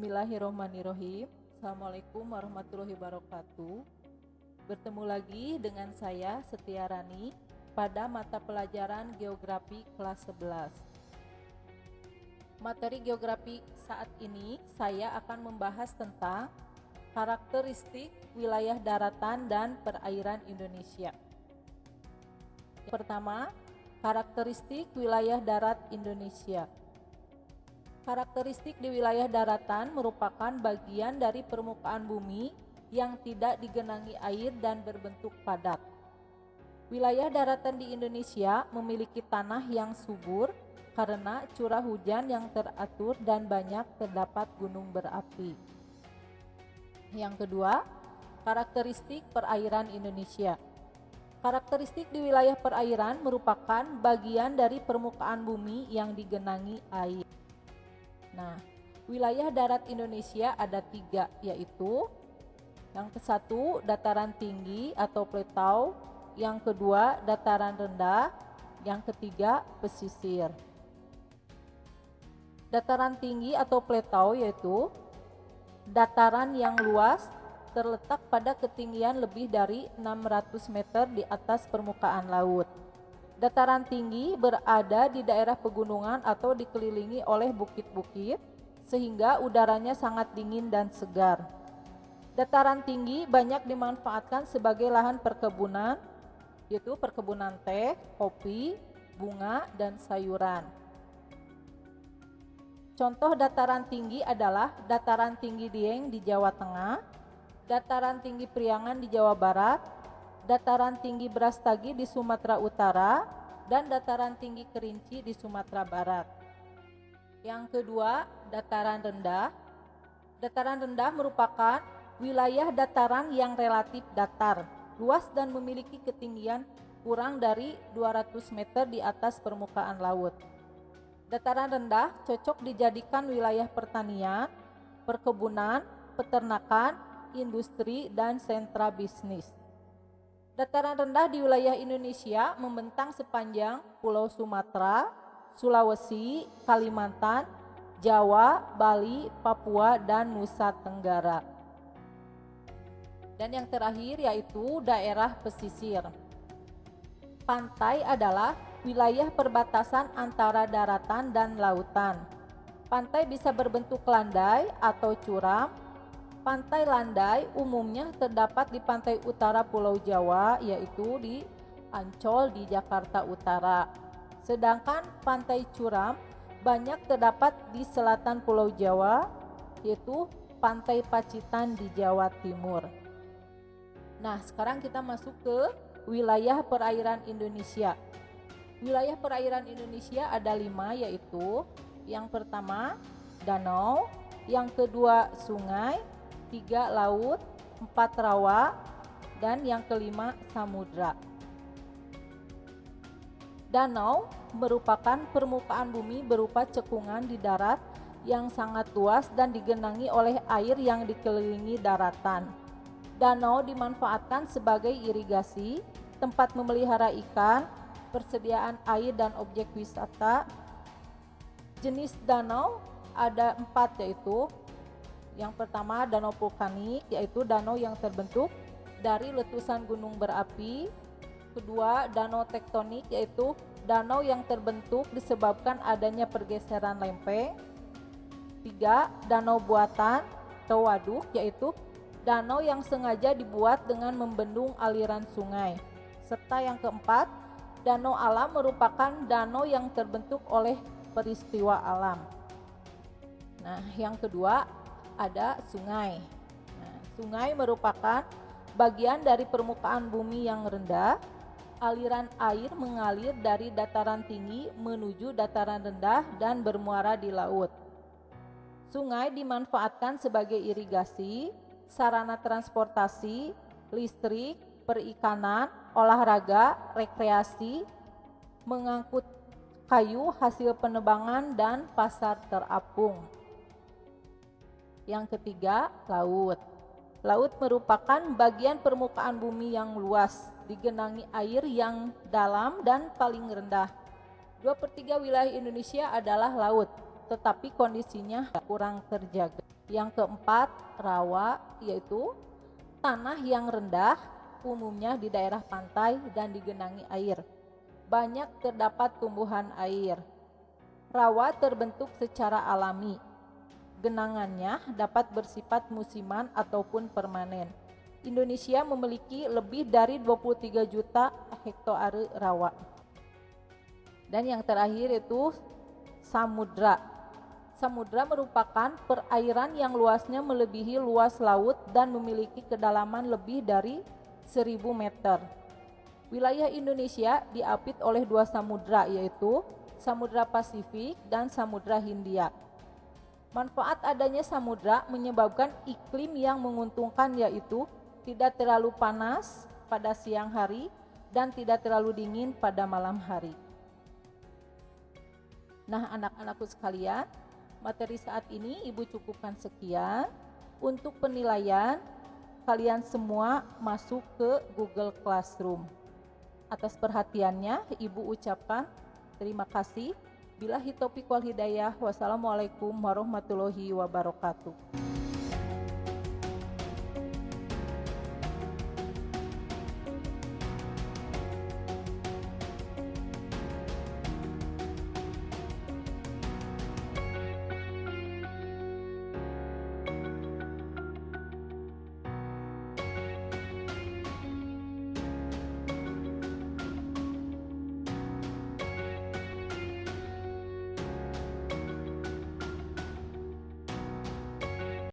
Bismillahirrohmanirrohim. Assalamualaikum warahmatullahi wabarakatuh. Bertemu lagi dengan saya Setia Rani pada mata pelajaran Geografi kelas 11. Materi geografi saat ini saya akan membahas tentang karakteristik wilayah daratan dan perairan Indonesia. Yang pertama, karakteristik wilayah darat Indonesia. Karakteristik di wilayah daratan merupakan bagian dari permukaan bumi yang tidak digenangi air dan berbentuk padat. Wilayah daratan di Indonesia memiliki tanah yang subur karena curah hujan yang teratur dan banyak terdapat gunung berapi. Yang kedua, karakteristik perairan Indonesia. Karakteristik di wilayah perairan merupakan bagian dari permukaan bumi yang digenangi air. Nah, wilayah darat Indonesia ada 3, yaitu yang ke-1 dataran tinggi atau plateau, yang kedua dataran rendah, yang ketiga pesisir. Dataran tinggi atau plateau yaitu dataran yang luas terletak pada ketinggian lebih dari 600 meter di atas permukaan laut. Dataran tinggi berada di daerah pegunungan atau dikelilingi oleh bukit-bukit sehingga udaranya sangat dingin dan segar. Dataran tinggi banyak dimanfaatkan sebagai lahan perkebunan, yaitu perkebunan teh, kopi, bunga, dan sayuran. Contoh dataran tinggi adalah dataran tinggi Dieng di Jawa Tengah, dataran tinggi Priangan di Jawa Barat, dataran tinggi Brastagi di Sumatera Utara, dan dataran tinggi Kerinci di Sumatera Barat. Yang kedua, dataran rendah. Dataran rendah merupakan wilayah dataran yang relatif datar, luas dan memiliki ketinggian kurang dari 200 meter di atas permukaan laut. Dataran rendah cocok dijadikan wilayah pertanian, perkebunan, peternakan, industri, dan sentra bisnis. Dataran rendah di wilayah Indonesia membentang sepanjang Pulau Sumatera, Sulawesi, Kalimantan, Jawa, Bali, Papua, dan Nusa Tenggara. Dan yang terakhir yaitu daerah pesisir. Pantai adalah wilayah perbatasan antara daratan dan lautan. Pantai bisa berbentuk landai atau curam. Pantai landai umumnya terdapat di pantai utara Pulau Jawa, yaitu di Ancol di Jakarta Utara. Sedangkan pantai curam banyak terdapat di selatan Pulau Jawa, yaitu Pantai Pacitan di Jawa Timur. Nah, sekarang kita masuk ke wilayah perairan Indonesia. Wilayah perairan Indonesia ada 5, yaitu yang pertama danau, yang kedua sungai, 3 laut, 4 rawa, dan yang kelima samudra. Danau merupakan permukaan bumi berupa cekungan di darat yang sangat luas dan digenangi oleh air yang dikelilingi daratan. Danau dimanfaatkan sebagai irigasi, tempat memelihara ikan, persediaan air dan objek wisata. Jenis danau ada 4, yaitu yang pertama danau vulkanik, yaitu danau yang terbentuk dari letusan gunung berapi. Kedua, danau tektonik, yaitu danau yang terbentuk disebabkan adanya pergeseran lempeng. 3, danau buatan atau waduk, yaitu danau yang sengaja dibuat dengan membendung aliran sungai. Serta yang keempat, danau alam merupakan danau yang terbentuk oleh peristiwa alam. Nah, yang kedua ada sungai. Nah, sungai merupakan bagian dari permukaan bumi yang rendah. Aliran air mengalir dari dataran tinggi menuju dataran rendah dan bermuara di laut. Sungai dimanfaatkan sebagai irigasi, sarana transportasi, listrik, perikanan, olahraga, rekreasi, mengangkut kayu hasil penebangan, dan pasar terapung. Yang ketiga, laut. Laut merupakan bagian permukaan bumi yang luas, digenangi air yang dalam dan paling rendah. 2/3 wilayah Indonesia adalah laut, tetapi kondisinya kurang terjaga. Yang keempat, rawa, yaitu tanah yang rendah, umumnya di daerah pantai dan digenangi air. Banyak terdapat tumbuhan air. Rawa terbentuk secara alami. Genangannya dapat bersifat musiman ataupun permanen. Indonesia memiliki lebih dari 23 juta hektare rawa. Dan yang terakhir itu samudra. Samudra merupakan perairan yang luasnya melebihi luas laut dan memiliki kedalaman lebih dari 1000 meter. Wilayah Indonesia diapit oleh dua samudra, yaitu Samudra Pasifik dan Samudra Hindia. Manfaat adanya samudra menyebabkan iklim yang menguntungkan, yaitu tidak terlalu panas pada siang hari dan tidak terlalu dingin pada malam hari. Nah, anak-anakku sekalian, materi saat ini Ibu cukupkan sekian. Untuk penilaian, kalian semua masuk ke Google Classroom. Atas perhatiannya, Ibu ucapkan terima kasih. Billahi taufiq wal hidayah. Wassalamualaikum warahmatullahi wabarakatuh.